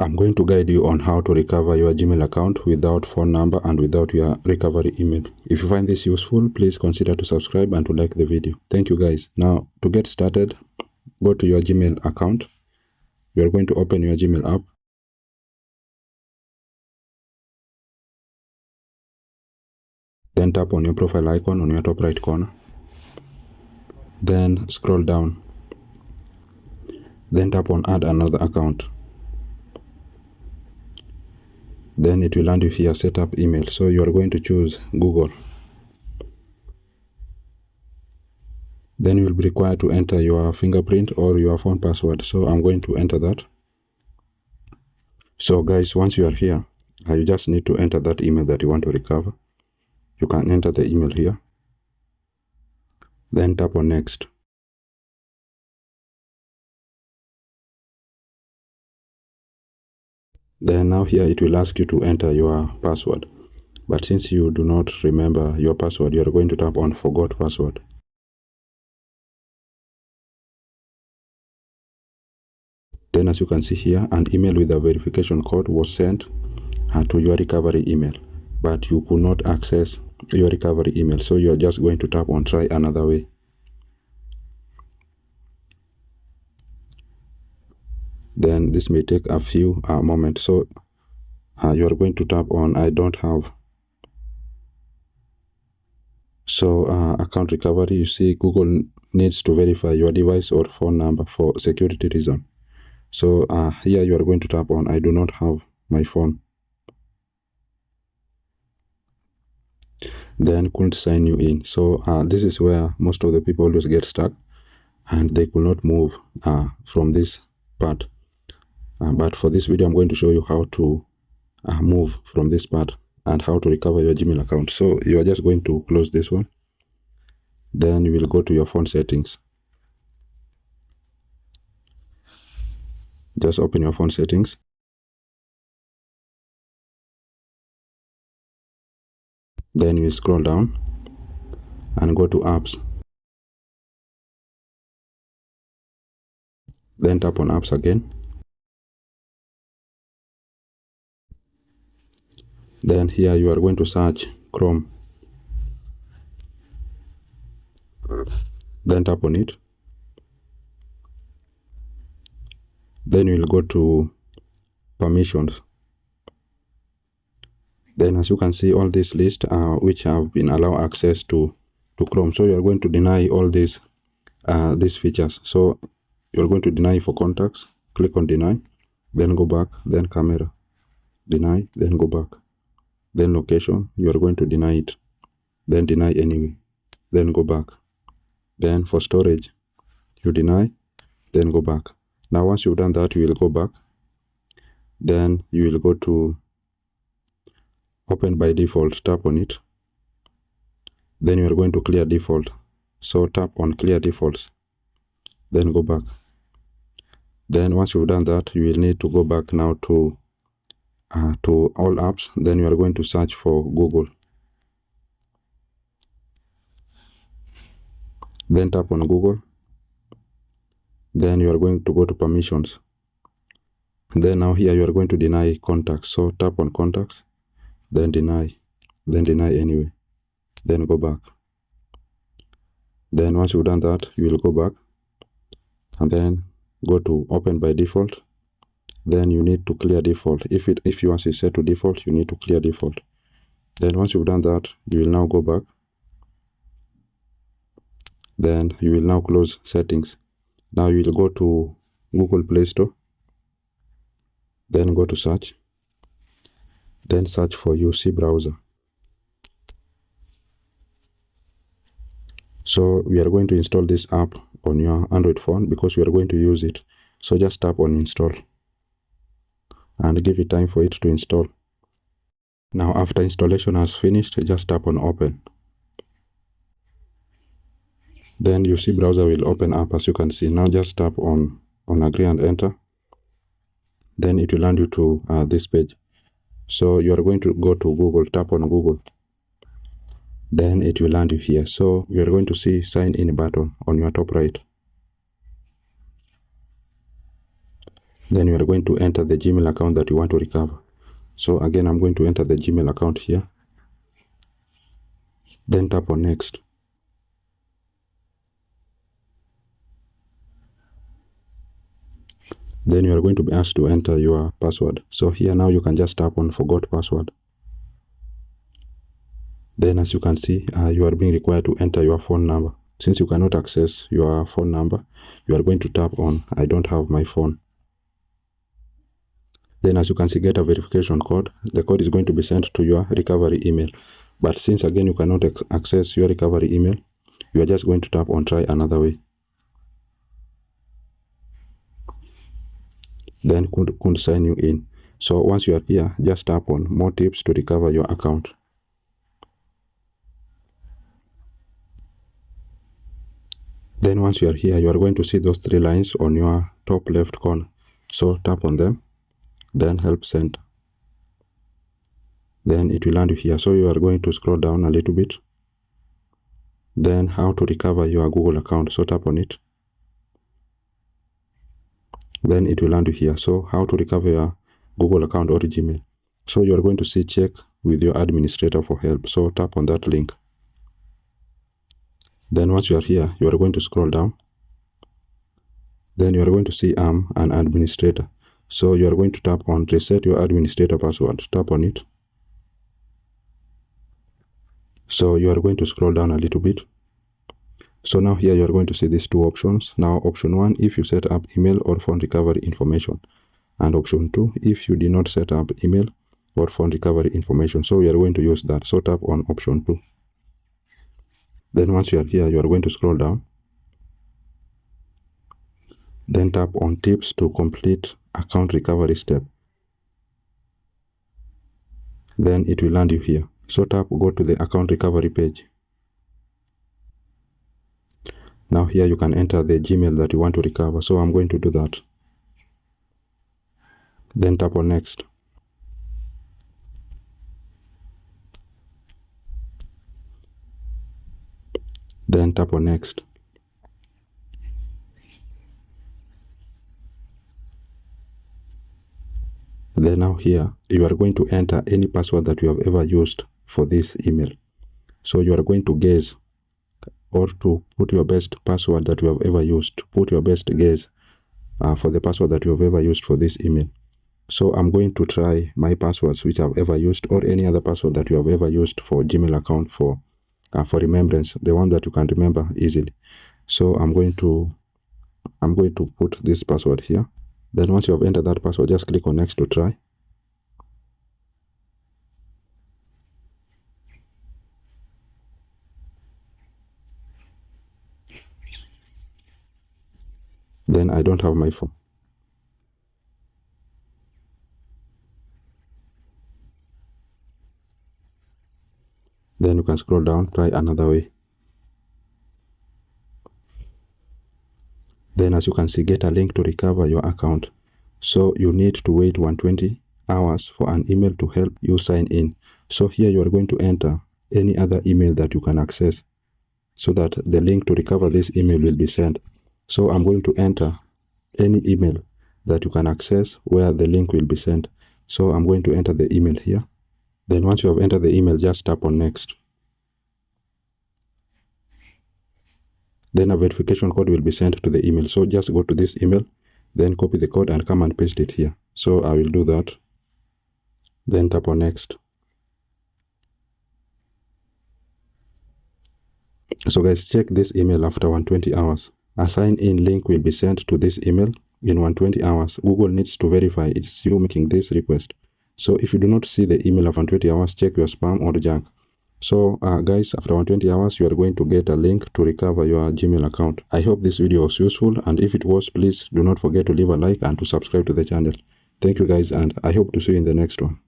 I'm going to guide you on how to recover your Gmail account without phone number and without your recovery email. If you find this useful, please consider to subscribe and to like the video. Thank you guys. Now, to get started, go to your Gmail account. You are going to open your Gmail app. Then tap on your profile icon on your top right corner. Then scroll down. Then tap on add another account. Then it will land you here, set up email. So you are going to choose Google. Then you will be required to enter your fingerprint or your phone password. So I'm going to enter that. So guys, once you are here, you just need to enter that email that you want to recover. You can enter the email here. Then tap on next. Then now here it will ask you to enter your password. But since you do not remember your password, you are going to tap on forgot password. Then as you can see here, an email with a verification code was sent to your recovery email, but you could not access your recovery email. So you are just going to tap on try another way. Then this may take a few moments. So you are going to tap on I don't have. So account recovery, you see Google needs to verify your device or phone number for security reason. So here you are going to tap on I do not have my phone. Then couldn't sign you in. So this is where most of the people always get stuck and they could not move from this part. But for this video, I'm going to show you how to move from this part and how to recover your Gmail account. So you are just going to close this one. Then you will go to your phone settings. Just open your phone settings. Then you will scroll down and go to apps. Then tap on apps again. Then here you are going to search Chrome. Then tap on it. Then you will go to permissions. Then as you can see all this list which have been allowed access to Chrome. So you are going to deny all these features. So you are going to deny for contacts. Click on deny. Then go back. Then camera. Deny. Then go back. Then location. You are going to deny it. Then deny anyway. Then go back. Then for storage, you deny. Then go back. Now once you've done that, you will go back. Then you will go to open by default. Tap on it. Then you are going to clear default. So tap on clear defaults. Then go back. Then once you've done that, you will need to go back now to all apps. Then you are going to search for Google. Then tap on Google. Then you are going to go to permissions. Then now here you are going to deny contacts. So tap on contacts. Then deny. Then deny anyway. Then go back. Then once you've done that, you will go back and then go to open by default. Then you need to clear default. If yours is set to default, you need to clear default. Then once you've done that, you will now go back. Then you will now close settings. Now you will go to Google Play Store. Then go to search. Then search for UC browser. So we are going to install this app on your Android phone because we are going to use it. So just tap on install and give it time for it to install. Now after installation has finished, just tap on open. Then UC browser will open up as you can see. Now just tap on agree and enter. Then it will land you to this page. So you are going to go to Google, tap on Google. Then it will land you here. So you are going to see sign in button on your top right. Then you are going to enter the Gmail account that you want to recover. So again, I'm going to enter the Gmail account here. Then tap on next. Then you are going to be asked to enter your password. So here now you can just tap on forgot password. Then as you can see, you are being required to enter your phone number. Since you cannot access your phone number, you are going to tap on I don't have my phone. Then as you can see, get a verification code. The code is going to be sent to your recovery email. But since again you cannot access your recovery email, you are just going to tap on try another way. Then could sign you in. So once you are here, just tap on more tips to recover your account. Then once you are here, you are going to see those 3 lines on your top left corner. So tap on them, then help center. Then it will land you here. So you are going to scroll down a little bit. Then how to recover your Google account. So tap on it. Then it will land you here. So how to recover your Google account or Gmail. So you are going to see check with your administrator for help. So tap on that link. Then once you are here, you are going to scroll down. Then you are going to see I'm an administrator. So you are going to tap on reset your administrator password. Tap on it. So you are going to scroll down a little bit. So now here you are going to see these 2 options. Now option 1, if you set up email or phone recovery information. And option 2, if you did not set up email or phone recovery information. So you are going to use that. So tap on option 2. Then once you are here, you are going to scroll down. Then tap on tips to complete account recovery step. Then it will land you here. So tap go to the account recovery page. Now here you can enter the Gmail that you want to recover. So I'm going to do that. Then tap on next. Then tap on next. Then now here, you are going to enter any password that you have ever used for this email. So you are going to guess or to put your best password that you have ever used. Put your best guess for the password that you have ever used for this email. So I'm going to try my passwords which I've ever used or any other password that you have ever used for Gmail account for remembrance, the one that you can remember easily. So I'm going to put this password here. Then once you have entered that password, just click on next to try. Then I don't have my phone. Then you can scroll down, try another way. Then as you can see, get a link to recover your account. So you need to wait 120 hours for an email to help you sign in. So here you are going to enter any other email that you can access so that the link to recover this email will be sent. So I'm going to enter any email that you can access where the link will be sent. So I'm going to enter the email here. Then once you have entered the email, just tap on next. Then a verification code will be sent to the email. So just go to this email, then copy the code and come and paste it here. So I will do that. Then tap on next. So guys, check this email after 120 hours. A sign-in link will be sent to this email in 120 hours. Google needs to verify it's you making this request. So if you do not see the email after 120 hours, check your spam or junk. So guys, after 120 hours, you are going to get a link to recover your Gmail account. I hope this video was useful, and if it was, please do not forget to leave a like and to subscribe to the channel. Thank you guys, and I hope to see you in the next one.